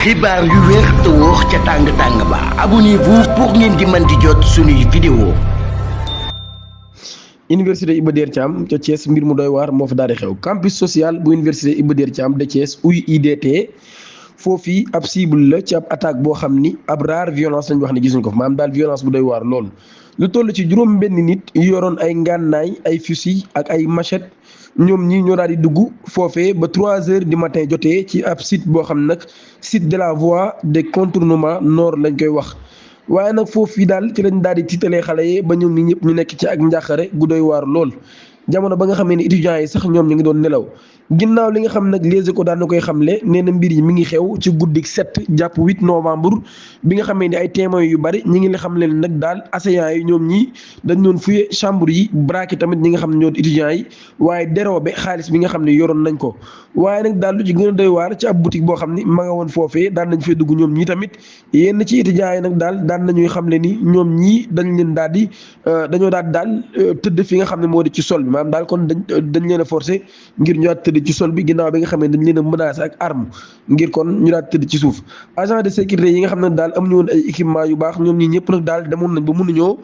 xibaar yu wér te wóor ca tàng-tàng ba abonnez-vous pour ngeen di mën di jot suñuy vidéo. Université Iba Der Thiam ca Thiès mbir mu doy waar moo fa daal di xew campus social bu Université Iba Der Thiam de Thiès UIDT foofii ab cible la ci ab attaque boo xam ni ab rare violence lañ wax ne gisuñ ko fa maanaam daal violence bu doy waar lool. lu toll ci juróom benn nit yu yoroon ay ngànnaay ay fusil ak ay machette ñoom ñi ñoo daal di dugg foofee ba 3 heures du matin jotee ci ab site boo xam nag site de la voie de contournement nord lañ koy wax. waaye nag foofu yi daal ci lañ daal di tiitalee xale yi ba ñoom ñi ñëpp ñu nekk ci ak njàqare gu doy waar lool jamono ba nga xamee ne étudiants yi sax ñoom ñu ngi doon nelaw ginnaaw li nga xam nag Les Échos daan na koy xamle nee na mbir yi mi ngi xew ci guddik 7 jàpp 8 novembre bi nga xamee ne ay témoins yu bari ñi ngi la xam leen nag daal assaillants yi ñoom ñi dañ doon fuye chambre yi braqué tamit ñi nga xam ne ñoo étudiants yi waaye dérobé xaalis bi nga xam ne yoroon nañ ko waaye nag daal lu ci gën a doy waar ci ab boutique boo xam ni ma nga woon foofee daan nañ fee dugg ñoom ñii tamit yenn ci étudiants yi nag daal daan nañuy xamle ni ñoom ñii dañ leen daal di dañoo daal tëdd fi nga xam ne moo di ci sol bi maanaam daal kon dañ leen a forcé ngir ñu daal tëdd ci sol bi ginnaaw bi nga xam ne dañ leen a menacé ak arme ngir kon ñu daal tëdd ci suuf agent de sécurité yi nga xam ne daal am ñu woon ay équipement yu baax ñoom ñi ñëpp nag daal demoon nañ ba mënuñoo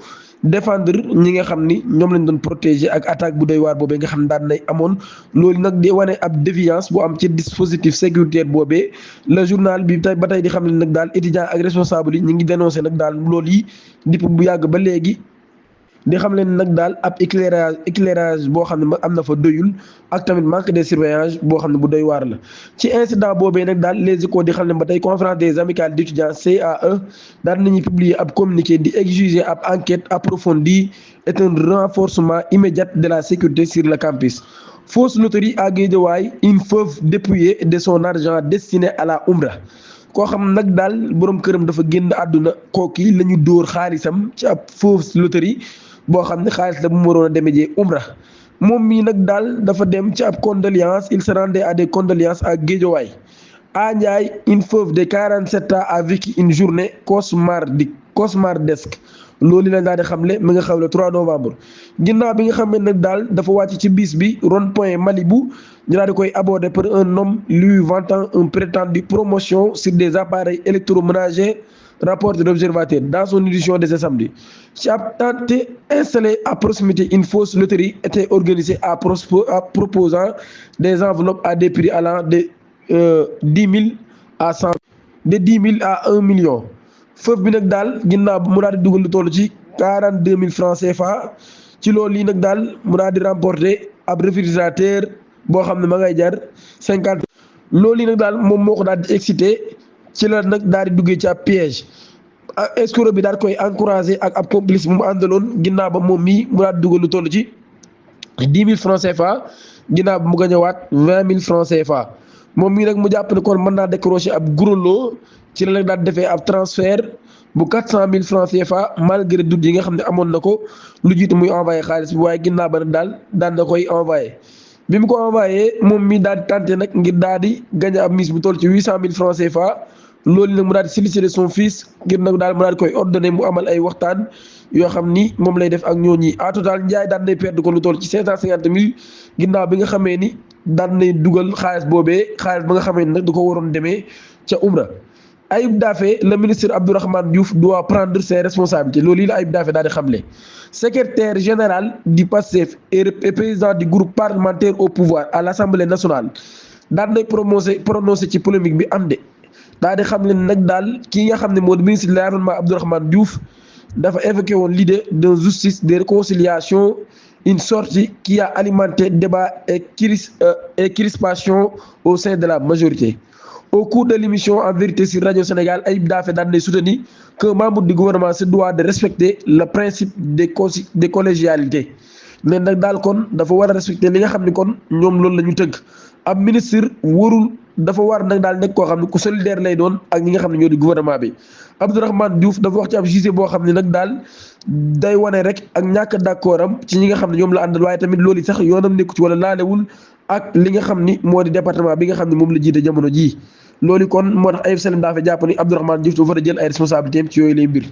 défendre ñi nga xam ni ñoom lañ doon protéger ak attaque bu doy waar boobee nga xam ne daan nay amoon loolu nag di wane ab déviance bu am ci dispositif sécuritaire boobee le journal bi tey ba tey di xam ne nag daal étudiant ak responsable yi ñu ngi dénoncé nag daal loolu yi depuis bu yàgg ba léegi di xam leen nag daal ab éclairage boo xam ne am na fa doyul ak tamit manque de surveillance boo xam ne bu doy waar la ci incident boobee nag daal Les Échos di xam ne ba tey conférence des amicales d'étudiants CAE daal nañu publier ab communiqué di exiger ab enquête approfondie et un renforcement immédiat de la sécurité sur le campus. Fausse loterie à Guédiawaye, une veuve dépouillée de son argent destiné à la Umra. koo xam nag daal borom këram dafa génn àdduna kooki la ñu dóor xaalisam ci ab fausse loterie boo xam ne xaalis la bu mu waroon a demee jee Umra moom mii nag daal dafa dem ci ab condoléance il se rendait à des condoléances à Guédiawaye. A Ndiaye, une veuve de 47 ans a vécu une journée cauchemardesque loolu la daal di xamle mi nga xaw le 3 novembre ginnaaw bi nga xam ne nag daal dafa wàcc ci bis bi rond point Malibu ñu daal di koy abordé par un homme lui vantant une prétendue promotion sur des appareils électroménagers rapporte l'Observateur dans son édition de ce samedi. ci ab tente installée à proximité une fausse loterie était organisée à proposant des enveloppes à des prix allant de 10 000 à 100 de 10 000 à 1 million. foofu bi nag daal ginnaaw mu daal di dugal lu toll ci 42 000 francs CFA ci loolu lii nag daal mu daal di remporter ab réfrigérateur boo xam ne ma ngay jar 50. loolu lii nag daal moom moo ko daal di excité ci la nag daal di duggee ci ab piège escroc bi daal koy encouragé ak ab complice bu mu àndaloon ginnaaw ba moom mii mu daal di dugal lu toll ci 10 000 francs CFA ginnaaw ba mu gañewaat 20 000 francs CFA moom mii nag mu jàpp ne kon mën naa décrocher ab gros lot ci la nag daal defee ab transfert bu 400 000 francs CFA malgré doute yi nga xam ne amoon na ko lu jiitu muy envoyé xaalis bi waaye ginnaaw ba nag daal daan na koy envoyé bi mu ko envoyé moom mi daal di tenté nag ngir daal di gagné ab mise bu toll ci 800 000 francs CFA loolu nag mu daal di solliciter son fils ngir nag daal mu daal di koy ordonné mu amal ay waxtaan yoo xam ni moom lay def ak ñooñi à total Ndiaye daan nay perdre ko lu toll ci 550 000 ginnaaw bi nga xamee ni daan nay dugal xaalis boobee xaalis ba nga xamee ni nag du ko waroon demee ca Umra. Ayib Daffé, le ministre Abdourahmane Diouf doit prendre ses responsabilités loolu yi la Ayib Daffé daal di xamle secrétaire général du PASTEF et président du groupe parlementaire au pouvoir à l'Assemblée nationale daan nay prononcé ci polémique bi am de daal di xamle nag daal kii nga xam ne moo di ministre de l'environnement Abdourahmane Diouf dafa évoqué woon l'idée de justice de réconciliation une sortie qui a alimenté débat et crispation au sein de la majorité. Au cours de l'émission En vérité sur Radio Sénégal, Ayib Daffé daan nay soutenir qu'un membre du gouvernement se doit de respecter le principe de collégialité mais nag daal kon dafa war a respecter li nga xam ne kon ñoom loolu la ñu tënk ab ministre warul dafa war nag daal nekk koo xam ne ku solidaire lay doon ak ñi nga xam ne ñoo di gouvernement bi. Abdourahmane Diouf dafa wax ci ab jugé boo xam ne nag daal day wane rek ak ñàkk d'accord am ci ñi nga xam ne ñoom la àndal waaye tamit loolu sax yoonam nekku ci wala laalewul ak li nga xam ni moo di département bi nga xam ne moom la jiite jamono jii loolu kon moo tax Ayib Daffé jàpp ni Abdourahmane Diouf dafa war a jël ay responsabilités ci yooyu lay mbir.